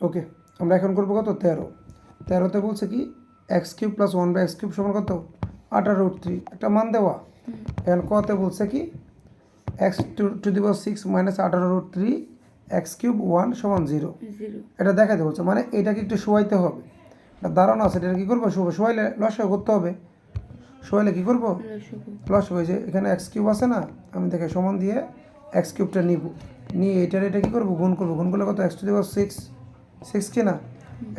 ওকে, আমরা এখন করবো কত 13। 13তে বলছে কি এক্স কিউব প্লাস 1/x³ সমান কত 18√3 একটা মান দেওয়া। এখন কতে বলছে কি x⁴ মাইনাস 18√3 x³ 1 সমান 0 এটা দেখাতে বলছে, মানে এটাকে একটু শোয়াইতে হবে। এটা ধারণা আছে, এটা কী করবো শোয়াইলে লসাগু করতে হবে। শোয়াইলে কী করবো লসাগু, যে এখানে x³ আছে না, আমি দেখে সমান দিয়ে x³ নিব, নিয়ে এটা কী করবো গুণ করবো, গুণ করলে কত x⁴ কি না,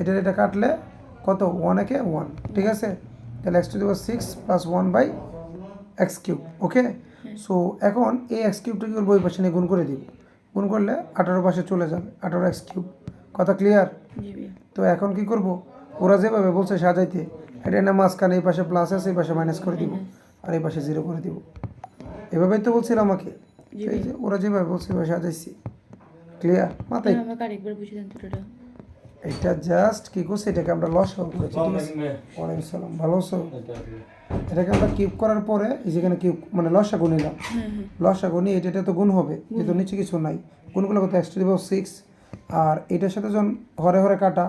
এটা কাটলে কত 1 একে 1, ঠিক আছে। তাহলে x⁴ প্লাস 1/x³। ওকে, সো এখন এই x³ কি করবো ওই পাশে নিয়ে গুণ করে দিব, গুণ করলে 18 পাশে চলে যাবে 18x³। কথা ক্লিয়ার? তো এখন কি করব, ওরা যেভাবে বলছে সাজাইতে, এটা না মাঝখানে এই পাশে প্লাস আছে এই পাশে মাইনাস করে দিব, আর এই পাশে 0 করে দিব। এভাবেই তো বলছিল আমাকে, এই যে ওরা যেভাবে বলছে এভাবে সাজাইছি। ক্লিয়ার? মাথায় এটা জাস্ট কি করছে, এটাকে আমরা লসাগু করেছি, ঠিক আছে। ওয়ালাইকুম সালাম, ভালো আছো? এটাকে আমরা কিউব করার পরে এই যেখানে কিউব মানে লসাগু নিলাম, লসাগু নিয়ে এটা তো গুণ হবে, যেহেতু নিচে কিছু নাই, গুণগুলো কত x⁴, আর এটার সাথে যখন হরে হরে কাটা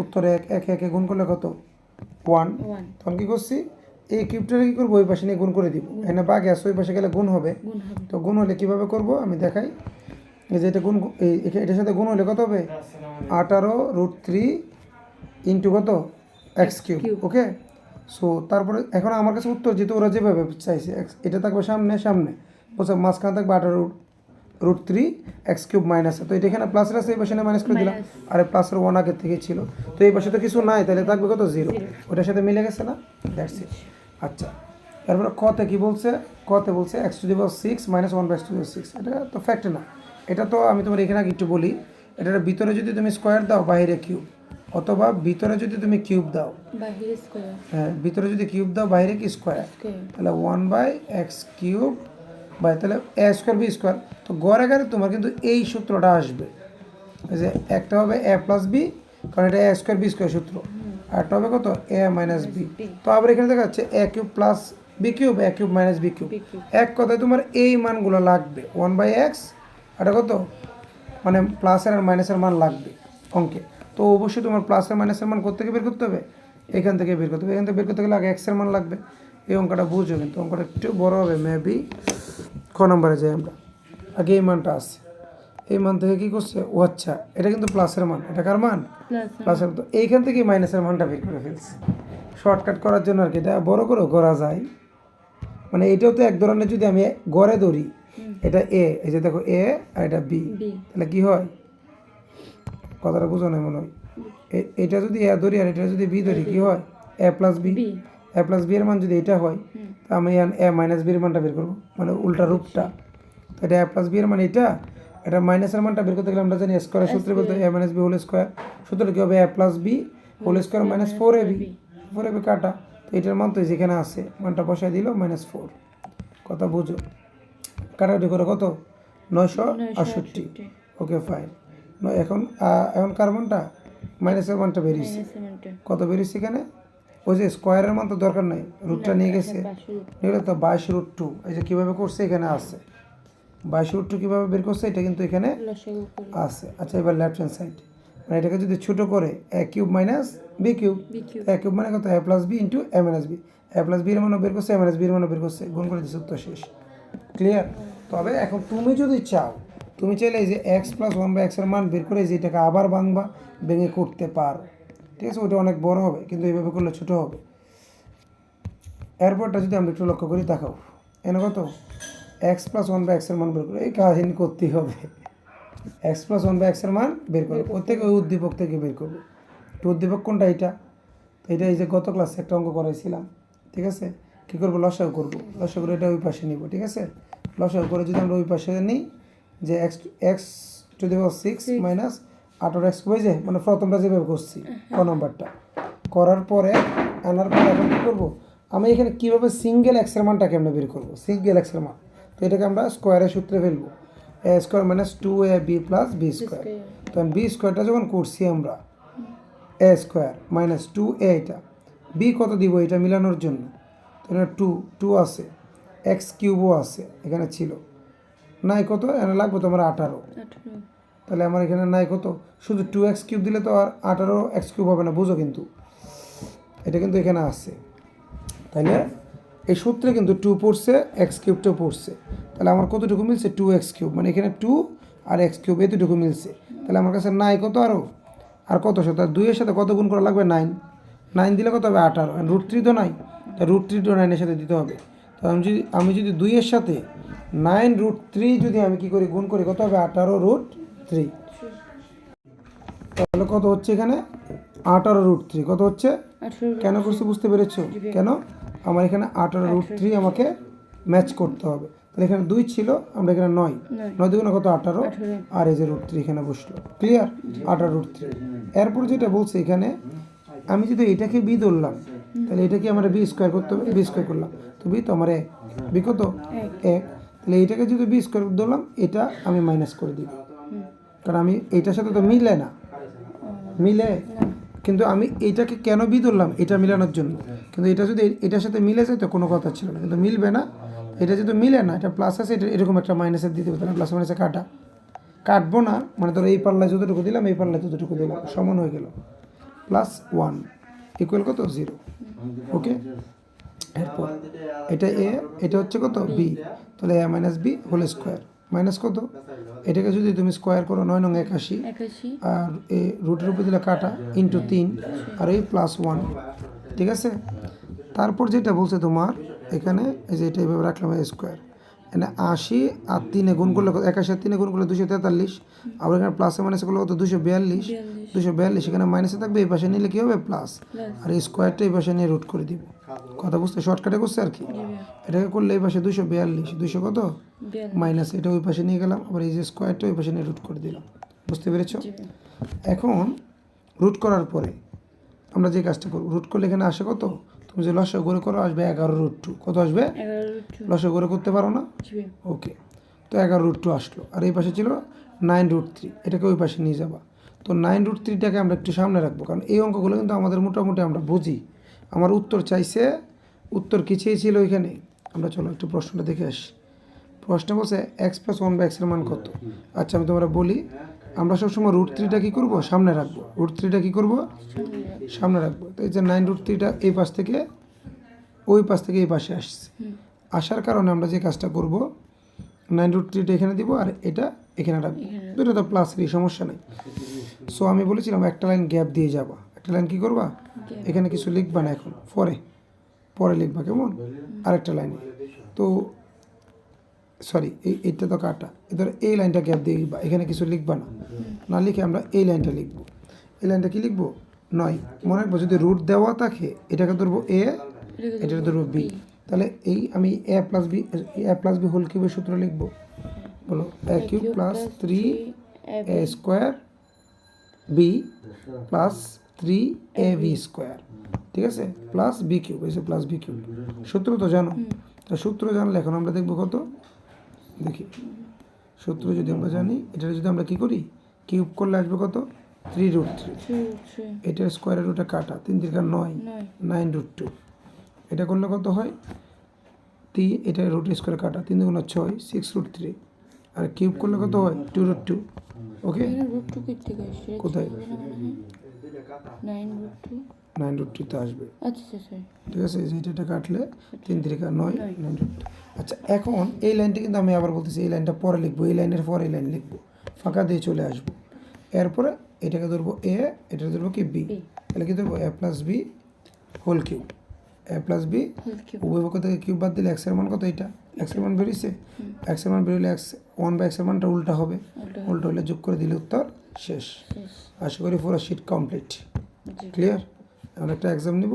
উত্তরে একে গুণ করলে কত 1। তখন কী করছি এই কিউবটাকে কী করবো ওই পাশে নিয়ে গুণ করে দিব, এখানে বা গ্যাস ওই পাশে গেলে গুণ হবে। তো গুণ হলে কীভাবে করব আমি দেখাই, এই যে এটা গুণ এটার সাথে গুণ হলে কত হবে 18√3 ইন্টু কত x³। ওকে, সো তারপরে এখন আমার কাছে উত্তর যেহেতু ওরা যেভাবে চাইছে এটা থাকবে সামনে বলছে মাঝখানে থাকবে 18√3 x³ মাইনাস, তো এটা এখানে প্লাসের আছে এই পাশে মাইনাস করে দিলাম, আর প্লাসের 1 আগের থেকে ছিল, তো এই পাশে তো কিছু নাই, তাহলে থাকবে কত 0, ওটার সাথে মিলে গেছে না, দ্যাটস ইট। আচ্ছা, তারপরে কতে কি বলছে, কতে বলছে x⁴ মাইনাস 1/x⁴, এটা তো ফ্যাক্ট না, এটা তো আমি তোমার এখানে আগে একটু বলি, এটার ভিতরে যদি তুমি স্কোয়ার দাও বাইরে কিউব, অথবা ভিতরে যদি তুমি কিউব দাও, হ্যাঁ ভিতরে যদি কিউব দাও বাইরে কি স্কোয়ার, তাহলে 1/x³ বাই তাহলে a²b²। তো গড়ে গড়ে তোমার কিন্তু এই সূত্রটা আসবে, যে একটা হবে a প্লাস বি, কারণ এটা a²b² সূত্র, আর একটা হবে কত a মাইনাস বি। তো আবার এখানে দেখা যাচ্ছে a³ plus b³ a³ minus b³, এক কথায় তোমার এই মানগুলো লাগবে 1/x, এটা কত মানে প্লাসের আর মাইনাসের মান লাগবে অঙ্কে। তো অবশ্যই তোমার প্লাসের মাইনাসের মান কোথা থেকে বের করতে হবে, এখান থেকে বের করতে হবে, এখান থেকে বের করতে গেলে আগে এক্সের মান লাগবে। এই অঙ্কটা বুঝো, কিন্তু অঙ্কটা একটু বড় হবে, মেবি ক নম্বরে যাই আমরা, আগে এই মানটা আছে, এই মান থেকে কী করছে ও আচ্ছা এটা কিন্তু প্লাসের মান, এটা কার মান প্লাসের, তো এইখান থেকে মাইনাসের মানটা বের করে ফেলছে শর্টকাট করার জন্য আর কি, এটা বড় করেও করা যায়, মানে এটাও তো এক ধরনের, যদি আমি গড়ে ধরি এটা এ, এই যে দেখো এ আর এটা বি, তাহলে কি হয় কথাটা বুঝো না মনে হয়, এটা যদি এ ধরি আর এটা যদি বি ধরি কি হয় এ প্লাস বি, এ প্লাস বি এর মান যদি এটা হয়, তা আমি এ মাইনাস বি এর মানটা বের করবো, মানে উল্টা রূপটা। তো এটা এ প্লাস বি এর মানে এটা মাইনাসের মানটা বের করতে গেলে আমরা জানি স্কোয়ারের সূত্রে বলতে A minus B whole square, সূত্রটা কী হবে A plus B whole square minus 4ab, 4ab কাটা, তো এটার মান তো যেখানে আছে মানটা বসায় দিল -4, কথা বুঝো, কাটাকাটি করে কত 968। ওকে ফাইন, এখন কার্বনটা মাইনাসের মানটা বেরিয়েছে, কত বেরিয়েছে এখানে, ওই যে স্কোয়ারের মান তো দরকার নাই, রুটটা নিয়ে গেছে, নিলে তো 22√2, এই যে কীভাবে করছে এখানে আছে 22√2 কীভাবে বের করছে এটা কিন্তু এখানে আছে। আচ্ছা এবার লেফট হ্যান্ড সাইড, মানে এটাকে যদি ছোটো করে a³ মাইনাস b³ a³ মানে কত a plus B into a minus B, a plus B এর মানও বের করছে a মাইনাস বি এর মানও বের করছে, গুণ করে দিচ্ছে উত্তর শেষ। ক্লিয়ার? তবে এখন তুমি যদি চাও, তুমি চাইলে এই যে x প্লাস 1/x এর মান বের করে যে এটাকে আবার ভেঙে করতে পারো, ঠিক আছে, ওটা অনেক বড় হবে, কিন্তু এইভাবে করলে ছোটো হবে। এরপরটা যদি আমরা একটু লক্ষ্য করি দেখাও, এনে কত x প্লাস 1/x এর মান বের করে, এই কাহিনী করতেই হবে, x প্লাস 1/x এর মান বের করবো, ওর থেকে ওই উদ্দীপক থেকে বের করবো। তো উদ্দীপক কোনটা এটা, তো এটা এই যে গত ক্লাসে একটা অঙ্ক করাইছিলাম, ঠিক আছে, কী করবো লসাগু করবো, লসাগু করে এটা ওই পাশে নিব, ঠিক আছে, লসাগু করে যদি আমরা ওই পাশে নিই যে x⁴ মাইনাস 18x হয়ে যায়, মানে প্রথমটা যেভাবে করছি ক নম্বরটা করার পরে আনার পরে এখন কী করবো, আমি এখানে কীভাবে সিঙ্গেল এক্সের মানটা কেমনে বের করবো, সিঙ্গেল এক্সের মান, তো এটাকে আমরা স্কোয়ারের সূত্রে ফেলবো, a² minus 2ab plus b², তখন b² যখন করছি আমরা a² মাইনাস 2a, এটা বি কত দিব এটা মিলানোর জন্য, তাহলে 2 আছে, x³ আছে এখানে ছিল নাই, কত এখানে লাগবে তোমার 18, তাহলে আমার এখানে নাই কত, শুধু 2x³ দিলে তো আর 18x³ হবে না, বুঝো কিন্তু এটা কিন্তু এখানে আছে। তাহলে এই সূত্রে কিন্তু 2 পড়ছে, x³ পড়ছে, তাহলে আমার কতটুকু মিলছে 2x³, মানে এখানে 2 আর x³ এতটুকু মিলছে। তাহলে আমার কাছে নাই কত আরও, আর কত শত, 2 এর সাথে কত গুণ করা লাগবে, 9, 9 দিলে কত হবে 18, √3 তো নাই, তা √3 তো 9 এর সাথে দিতে হবে। তো আমি যদি 2 এর সাথে 9√3 যদি আমি কি করি গুণ করি, কত হবে 18√3, তাহলে কত হচ্ছে এখানে 18√3, কত হচ্ছে, কেন করছি বুঝতে পেরেছো, কেন আমার এখানে 18√3 আমাকে ম্যাচ করতে হবে। তাহলে এখানে 2 ছিল, আমরা এখানে 9 দুগুণে কত 18, আর এই যে √3 এখানে বসলো, ক্লিয়ার, 18√3। এরপর যেটা বলছে এখানে, আমি যদি এটাকে বি ধরলাম, তাহলে এটাকে আমার বি স্কোয়ার করতে হবে, বি স্কোয়ার করলাম, তো বি তো আমার 1, বি কত 1, তাহলে এটাকে যদি বি স্কোয়ার ধরলাম, এটা আমি মাইনাস করে দিব, কারণ আমি এইটার সাথে তো মিলে না, মিলে, কিন্তু আমি এইটাকে কেন বি ধরলাম, এটা মিলানোর জন্য, কিন্তু এটা যদি এটার সাথে মিলে যায় তো কোনো কথা ছিল না, কিন্তু মিলবে না, এটা যদি মিলে না, এটা প্লাস আছে, এটা এরকম একটা মাইনাসের দিতে হবে, তাহলে প্লাস মাইনাসে কাটবো না, মানে ধরো এই পাল্লায় যতটুকু দিলাম, এই পাল্লায় যতটুকু দিলাম, সমান হয়ে গেল, +1 ইকুয়াল কত 0, ওকে। এরপর এটা এ, এটা হচ্ছে কত বি, তাহলে a - b whole square, minus কত, এটাকে যদি তুমি স্কোয়ার করো 9 নং 81, আর এই রুটের উপর দিলে কাটা ইন্টু 3, আর এই +1, ঠিক আছে। তারপর যেটা বলছে তোমার এখানে, এই যে এটা এইভাবে রাখলাম স্কোয়ার, এখানে 80 আর 3 গুণ করলে 81 আর 3 গুণ করলে 243, আবার এখানে প্লাসে মাইনাসে করলে কত 242, এখানে মাইনাসে থাকবে, এই পাশে নিলে কী হবে প্লাস, আর এই স্কোয়ারটা এই পাশে নিয়ে রুট করে দিব, কথা বুঝতে শর্টকাটে করছে আর কি। এটাকে করলে এই পাশে 242, 200 কত মাইনাস, এটা ওই পাশে নিয়ে গেলাম, আবার এই যে স্কোয়ারটা ওই পাশে নিয়ে রুট করে দিলাম, বুঝতে পেরেছো। এখন রুট করার পরে আমরা যে কাজটা করব, রুট করলে এখানে আসে কত, তুমি যে লসাগু করে করো আসবে 11√2, কত আসবে, লসাগু করে করতে পারো না, ওকে, তো 11√2 আসলো, আর এই পাশে ছিল 9√3, এটাকে ওই পাশে নিয়ে যাবা, তো 9√3টাকে আমরা একটু সামনে রাখবো, কারণ এই অঙ্কগুলো কিন্তু আমাদের মোটামুটি আমরা বুঝি। আমার উত্তর চাইছে, উত্তর কি চেয়েছিল এখানে, আমরা চলো একটু প্রশ্নটা দেখে আসি। প্রশ্ন বলছে x+1/x এর মান কত। আচ্ছা আমি তোমরা বলি, আমরা সবসময় √3টা কী করবো, সামনে রাখবো, √3টা কী করবো, সামনে রাখবো। তো এই যে 9√3টা এই পাশ থেকে ওই পাশ থেকে এই পাশে আসছে, আসার কারণে আমরা যে কাজটা করব, 9√3টা এখানে দিব, আর এটা এখানে রাখবো, দুটো তো প্লাসেরই, সমস্যা নেই। সো আমি বলেছিলাম একটা লাইন গ্যাপ দিয়ে যাবা, একটা লাইন কী করবা, এখানে কিছু লিখবা না, এখন পরে লিখবা, কেমন, আরেকটা লাইন, তো সরি এইটা তো কাটা, এদের এই লাইনটা গ্যাপ দিয়ে লিখবা, এখানে কিছু লিখবা না লিখে আমরা এই লাইনটা লিখবো। এই লাইনটা কি লিখবো, 9, মনে রাখবো যদি রুট দেওয়া থাকে এটাকে ধরবো a, এটা ধরবো b, তাহলে এই আমি a+b হোল কিউবের সূত্র লিখবো, বলো a³ + 3a² b + 3ab², ঠিক আছে, প্লাস b³ এসে প্লাস b³ সূত্র তো জানো, তা সূত্র জানলে এখন আমরা দেখবো কত, দেখি সূত্র যদি আমরা জানি, এটা যদি আমরা কী করি কিউব করলে আসবে কত 3√3, এটার স্কোয়ারের রুটে কাটা, 3 × 9, 9√2, এটা করলে কত হয়, এটা রুট স্কোয়ার কাটা, 3 × 6, 6√3, আর কিউব করলে কত হয় 2√2, ওকে, কোথায় 9√2 আসবে, ঠিক আছে, এই যে এটা কাটলে 3 × 9, 9√2। আচ্ছা এখন এই লাইনটা কিন্তু আমি আবার বলতেছি, এই লাইনটা পরে লিখবো, এই লাইনের পরে এই লাইন লিখবো, ফাঁকা দিয়ে চলে আসবো, এরপরে এটাকে ধরবো a, এটা ধরবো কি b, তাহলে কি ধরবো a+b হোল কিউব, a+b উভয় পক্ষ থেকে কিউব বাদ দিলে x এর মান কত, এটা x এর মান বেরিয়েছে, x এর মান বেরোলে x এর মানটা উল্টা হবে, উল্টা হলে যোগ করে দিলে উত্তর শেষ। আশা করি পুরো শিট কমপ্লিট, ক্লিয়ার। আমরা একটা এক্সাম নিব।